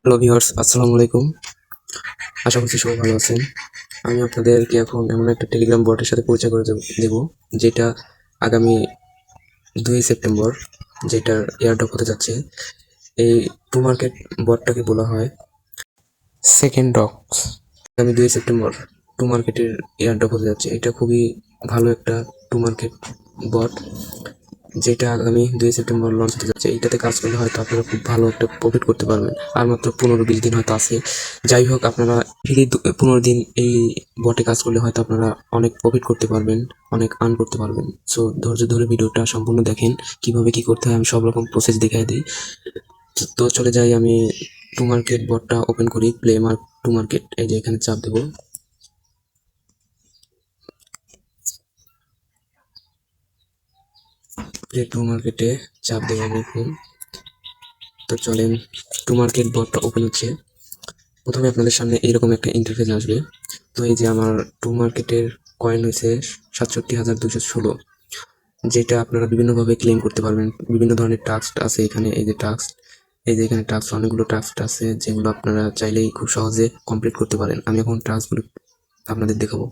Hello viewers, আসসালামু আলাইকুম। আশা করছি সবাই ভালো আছেন। আমি আপনাদেরকে এখন এমন একটা টেলিগ্রাম বটের সাথে পরিচয় করে দেব, যেটা আগামী 2 সেপ্টেম্বর যেটার এয়ারড্রপ হতে যাচ্ছে। এই টু মার্কেট বটটাকে বলা হয় সেকেন্ড ডক্স। আগামী 2 সেপ্টেম্বর টু মার্কেটের এয়ারড্রপ হতে যাচ্ছে। এটা খুবই ভালো একটা টু মার্কেট বট, যেটা আগামী 2 সেপ্টেম্বর লঞ্চ হতে যাচ্ছে। এইটাতে কাজ করলে হয়তো আপনারা খুব ভালো একটা প্রফিট করতে পারবেন। আর মাত্র 15-20 দিন হয়তো আছে। যাই হোক, আপনারা 15 দিন এই বটে কাজ করলে হয়তো আপনারা অনেক প্রফিট করতে পারবেন, অনেক আর্ন করতে পারবেন। সো ধৈর্য ধরে ভিডিওটা সম্পূর্ণ দেখেন, কিভাবে কি করতে হয় আমি সব রকম প্রসেস দেখাই দিই। তো চলে যাই, আমি টু মার্কেট বটটা ওপেন করি। প্লে মার্ক টু মার্কেট, এই যে এখানে চাপ দেবো। প্লে টু মার্কেটে চাপ দেবো আমি এখন। তো চলেন, টু মার্কেট বটটা ওপেন হচ্ছে। প্রথমে আপনাদের সামনে এইরকম একটা ইন্টারফেস আসবে। তো এই যে আমার টু মার্কেটের কয়েন হয়েছে 67,216, যেটা আপনারা বিভিন্নভাবে ক্লেম করতে পারবেন। বিভিন্ন ধরনের টাস্ক আছে এখানে। এই যে টাস্ক, এই যে এখানে টাস্ক, অনেকগুলো টাস্ক আছে যেগুলো আপনারা চাইলেই খুব সহজে কমপ্লিট করতে পারেন। আমি এখন টাস্কগুলো আপনাদের দেখাবো।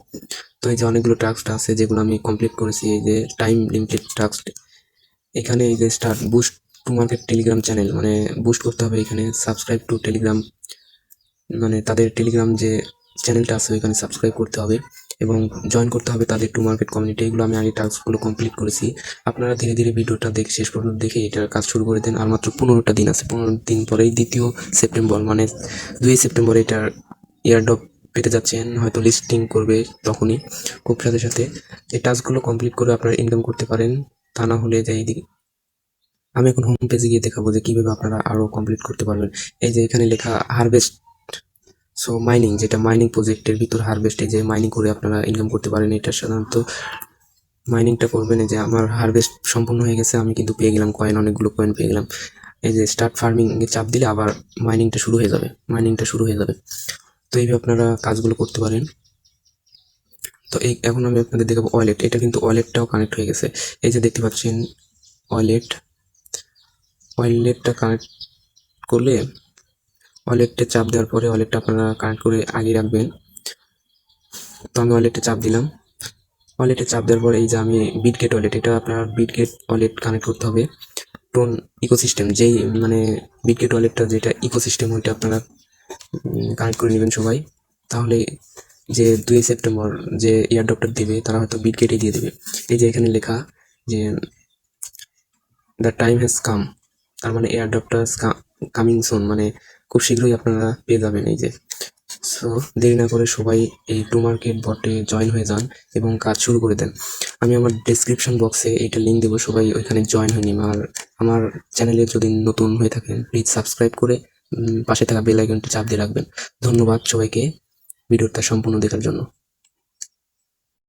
তো এই যে অনেকগুলো টাস্ক আছে যেগুলো আমি কমপ্লিট করেছি। এই যে টাইম লিমিটেড টাস্ক, এখানে এই যে start boost to market Telegram channel, মানে বুস্ট করতে হবে এখানে। সাবস্ক্রাইব টু টেলিগ্রাম, মানে তাদের টেলিগ্রাম যে চ্যানেলটা আছে ওইখানে সাবস্ক্রাইব করতে হবে এবং জয়েন করতে হবে তাদের টু মার্কেট কমিউনিটি। এগুলো আমি আগে টাস্কগুলো কমপ্লিট করেছি। আপনারা ধীরে ধীরে ভিডিওটা দেখে শেষ পর্যন্ত দেখে এটার কাজ শুরু করে দেন। আর মাত্র 15টা দিন আছে। 15 দিন পরেই 2 সেপ্টেম্বর, মানে 2 সেপ্টেম্বর এটার এয়ারড্রপ পেতে যাচ্ছেন। হয়তো লিস্টিং করবে তখনই, খুব সাথে সাথে। এই টাস্কগুলো কমপ্লিট করে আপনারা ইনকাম করতে পারেন। তা না হলে যাই দিকে আমি এখন হোম পেজে গিয়ে দেখাবো যে কিভাবে আপনারা আরো কমপ্লিট করতে পারবেন। এই যে এখানে লেখা হারভেস্ট, সো মাইনিং, যেটা মাইনিং প্রজেক্টের ভিতর হারভেস্ট, এই যে মাইনিং করে আপনারা ইনকাম করতে পারেন। এটা সাধারণত মাইনিংটা করবেন। এই যে আমার হারভেস্ট সম্পূর্ণ হয়ে গেছে, আমি কিন্তু পেয়ে গেলাম কয়েন, অনেকগুলো কয়েন পেয়ে গেলাম। এই যে স্টার্ট ফার্মিং এ চাপ দিলে আবার মাইনিংটা শুরু হয়ে যাবে। তো এইভাবে আপনারা কাজগুলো করতে পারেন। তো এখন আমি আপনাদের দেখাবো ওয়ালেট। এটা কিন্তু ওয়ালেটটাও কানেক্ট হয়ে গেছে। এই যে দেখতে পাচ্ছেন ওয়ালেটটা কানেক্ট করলে, ওয়ালেটে চাপ দেওয়ার পরে ওয়ালেটটা আপনারা কানেক্ট করে আগে রাখবেন। তো আমি ওয়ালেটে চাপ দিলাম। ওয়ালেটে চাপ দেওয়ার পর এই যে আমি বিটগেট ওয়ালেট, এটা আপনার বিটগেট ওয়ালেট কানেক্ট করতে হবে। টোন ইকোসিস্টেম, যেই মানে বিটগেট ওয়ালেটটা যেটা ইকোসিস্টেম, ওইটা আপনারা কানেক্ট করে নেবেন সবাই। তাহলে যে 2 সেপ্টেম্বর যে এয়ারড্রপটা দেবে তারা হয়তো বিটগেটে দিয়ে দেবে। এই যে এখানে লেখা যে দ্য টাইম হ্যাজ কাম, তার মানে এয়ারড্রপটা কামিং সুন, মানে খুব শীঘ্রই আপনারা পেয়ে যাবেন। এই যে, সো দেরি না করে সবাই এই টু মার্কেট বটে জয়েন হয়ে যান এবং কাজ শুরু করে দেন। আমি আমার ডেসক্রিপশন বক্সে এইটা লিঙ্ক দেবো, সবাই ওইখানে জয়েন হয়ে নিন। আর আমার চ্যানেলে যদি নতুন হয়ে থাকেন প্লিজ সাবস্ক্রাইব করে পাশে থাকা বেল আইকনটি চাপ দিয়ে রাখবেন। ধন্যবাদ সবাইকে ভিডিওটা সম্পূর্ণ দেখার জন্য।